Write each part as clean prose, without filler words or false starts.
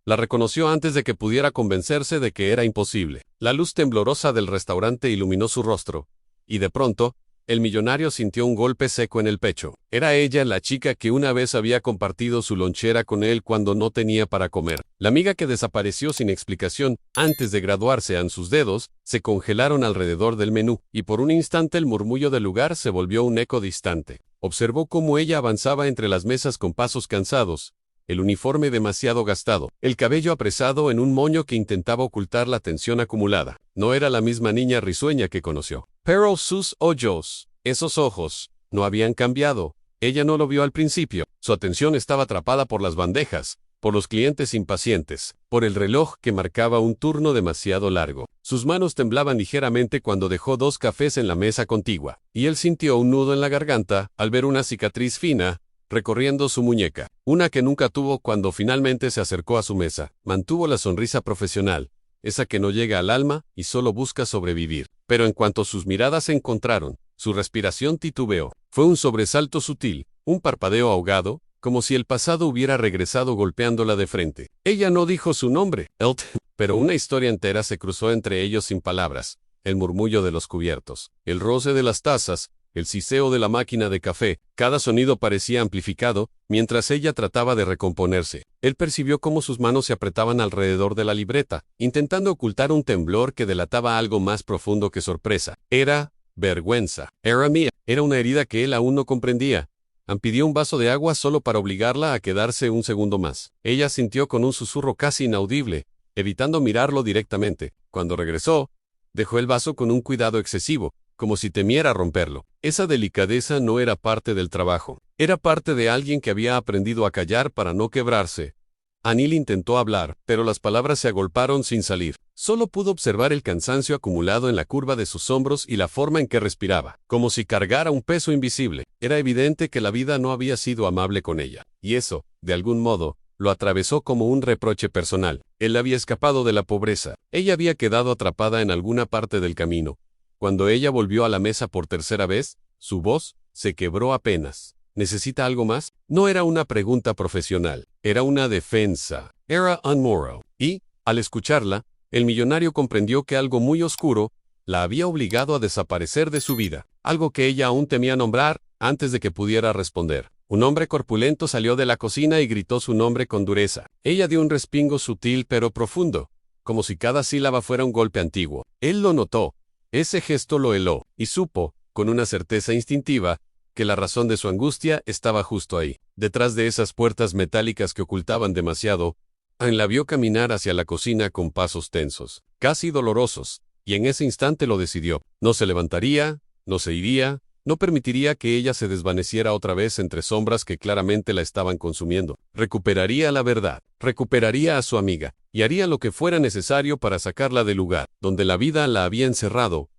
La reconoció antes de que pudiera convencerse de que era imposible. La luz temblorosa del restaurante iluminó su rostro, y de pronto, el millonario sintió un golpe seco en el pecho. Era ella la chica que una vez había compartido su lonchera con él cuando no tenía para comer. La amiga que desapareció sin explicación antes de graduarse. Sus dedos se congelaron alrededor del menú, y por un instante el murmullo del lugar se volvió un eco distante. Observó cómo ella avanzaba entre las mesas con pasos cansados, el uniforme demasiado gastado, el cabello apresado en un moño que intentaba ocultar la tensión acumulada. No era la misma niña risueña que conoció. Pero sus ojos, esos ojos, no habían cambiado. Ella no lo vio al principio. Su atención estaba atrapada por las bandejas, por los clientes impacientes, por el reloj que marcaba un turno demasiado largo. Sus manos temblaban ligeramente cuando dejó 2 cafés en la mesa contigua, y él sintió un nudo en la garganta al ver una cicatriz fina recorriendo su muñeca, una que nunca tuvo cuando finalmente se acercó a su mesa. Mantuvo la sonrisa profesional, esa que no llega al alma y solo busca sobrevivir. Pero en cuanto sus miradas se encontraron, su respiración titubeó. Fue un sobresalto sutil, un parpadeo ahogado, como si el pasado hubiera regresado golpeándola de frente. Ella no dijo su nombre, Elton, pero una historia entera se cruzó entre ellos sin palabras. El murmullo de los cubiertos, el roce de las tazas, el siseo de la máquina de café, cada sonido parecía amplificado, mientras ella trataba de recomponerse. Él percibió cómo sus manos se apretaban alrededor de la libreta, intentando ocultar un temblor que delataba algo más profundo que sorpresa. Era vergüenza. Era mía. Era una herida que él aún no comprendía. Pidió un vaso de agua solo para obligarla a quedarse un segundo más. Ella sintió con un susurro casi inaudible, evitando mirarlo directamente. Cuando regresó, dejó el vaso con un cuidado excesivo, como si temiera romperlo. Esa delicadeza no era parte del trabajo. Era parte de alguien que había aprendido a callar para no quebrarse. Anil intentó hablar, pero las palabras se agolparon sin salir. Solo pudo observar el cansancio acumulado en la curva de sus hombros y la forma en que respiraba, como si cargara un peso invisible. Era evidente que la vida no había sido amable con ella, y eso, de algún modo, lo atravesó como un reproche personal. Él había escapado de la pobreza. Ella había quedado atrapada en alguna parte del camino. Cuando ella volvió a la mesa por tercera vez, su voz se quebró apenas. ¿Necesita algo más? No era una pregunta profesional, era una defensa. Era unmoral. Y, al escucharla, el millonario comprendió que algo muy oscuro la había obligado a desaparecer de su vida. Algo que ella aún temía nombrar antes de que pudiera responder. Un hombre corpulento salió de la cocina y gritó su nombre con dureza. Ella dio un respingo sutil pero profundo, como si cada sílaba fuera un golpe antiguo. Él lo notó. Ese gesto lo heló, y supo, con una certeza instintiva, que la razón de su angustia estaba justo ahí, detrás de esas puertas metálicas que ocultaban demasiado. La vio caminar hacia la cocina con pasos tensos, casi dolorosos, y en ese instante lo decidió. No se levantaría, no se iría, no permitiría que ella se desvaneciera otra vez entre sombras que claramente la estaban consumiendo. Recuperaría la verdad, recuperaría a su amiga, y haría lo que fuera necesario para sacarla del lugar, donde la vida la había encerrado.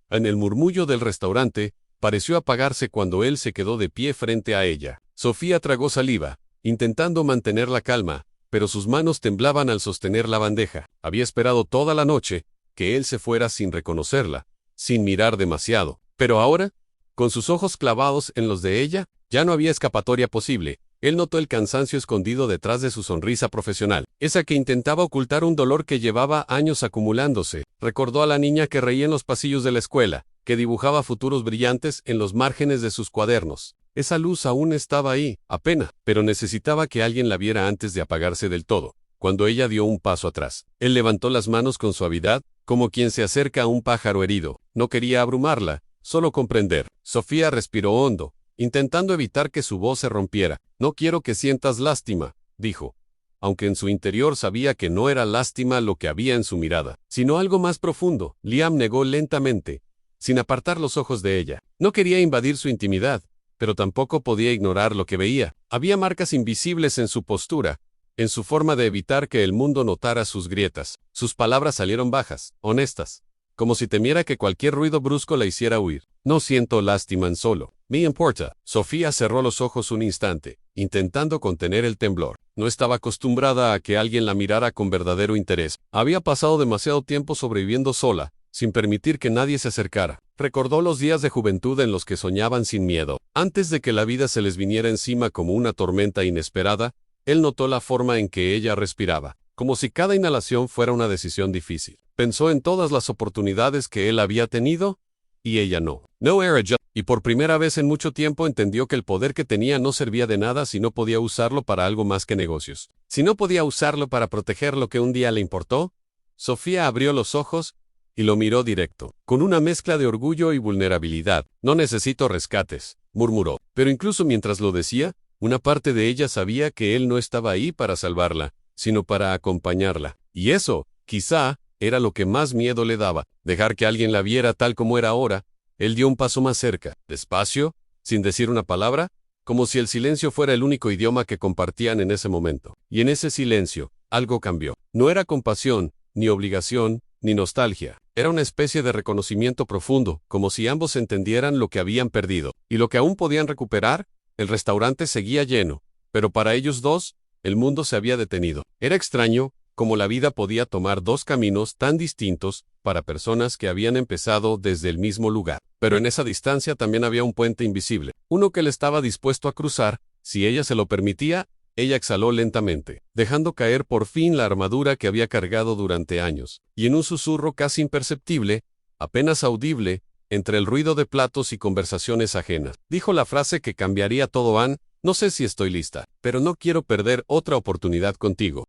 En el murmullo del restaurante, pareció apagarse cuando él se quedó de pie frente a ella. Sofía tragó saliva, intentando mantener la calma, pero sus manos temblaban al sostener la bandeja. Había esperado toda la noche que él se fuera sin reconocerla, sin mirar demasiado. Pero ahora, con sus ojos clavados en los de ella, ya no había escapatoria posible. Él notó el cansancio escondido detrás de su sonrisa profesional, esa que intentaba ocultar un dolor que llevaba años acumulándose. Recordó a la niña que reía en los pasillos de la escuela, que dibujaba futuros brillantes en los márgenes de sus cuadernos. Esa luz aún estaba ahí, apenas, pero necesitaba que alguien la viera antes de apagarse del todo. Cuando ella dio un paso atrás, él levantó las manos con suavidad, como quien se acerca a un pájaro herido. No quería abrumarla, solo comprender. Sofía respiró hondo, intentando evitar que su voz se rompiera. No quiero que sientas lástima, dijo, aunque en su interior sabía que no era lástima lo que había en su mirada, sino algo más profundo. Liam negó lentamente, sin apartar los ojos de ella. No quería invadir su intimidad, pero tampoco podía ignorar lo que veía. Había marcas invisibles en su postura, en su forma de evitar que el mundo notara sus grietas. Sus palabras salieron bajas, honestas, como si temiera que cualquier ruido brusco la hiciera huir. No siento lástima en solo. Me importa. Sofía cerró los ojos un instante, intentando contener el temblor. No estaba acostumbrada a que alguien la mirara con verdadero interés. Había pasado demasiado tiempo sobreviviendo sola, sin permitir que nadie se acercara. Recordó los días de juventud en los que soñaban sin miedo. Antes de que la vida se les viniera encima como una tormenta inesperada, él notó la forma en que ella respiraba. como si cada inhalación fuera una decisión difícil. Pensó en todas las oportunidades que él había tenido, y ella no. No era yo. Y por primera vez en mucho tiempo entendió que el poder que tenía no servía de nada si no podía usarlo para algo más que negocios. Si no podía usarlo para proteger lo que un día le importó, Sofía abrió los ojos y lo miró directo, con una mezcla de orgullo y vulnerabilidad. No necesito rescates, murmuró. Pero incluso mientras lo decía, una parte de ella sabía que él no estaba ahí para salvarla, sino para acompañarla. Y eso, quizá, era lo que más miedo le daba, dejar que alguien la viera tal como era ahora. Él dio un paso más cerca, despacio, sin decir una palabra, como si el silencio fuera el único idioma que compartían en ese momento. Y en ese silencio, algo cambió. No era compasión, ni obligación, ni nostalgia. Era una especie de reconocimiento profundo, como si ambos entendieran lo que habían perdido. Y lo que aún podían recuperar. El restaurante seguía lleno, pero para ellos dos, el mundo se había detenido. Era extraño, como la vida podía tomar dos caminos tan distintos para personas que habían empezado desde el mismo lugar. Pero en esa distancia también había un puente invisible, uno que él estaba dispuesto a cruzar, si ella se lo permitía. Ella exhaló lentamente, dejando caer por fin la armadura que había cargado durante años, y en un susurro casi imperceptible, apenas audible, entre el ruido de platos y conversaciones ajenas, dijo la frase que cambiaría todo. No sé si estoy lista, pero no quiero perder otra oportunidad contigo.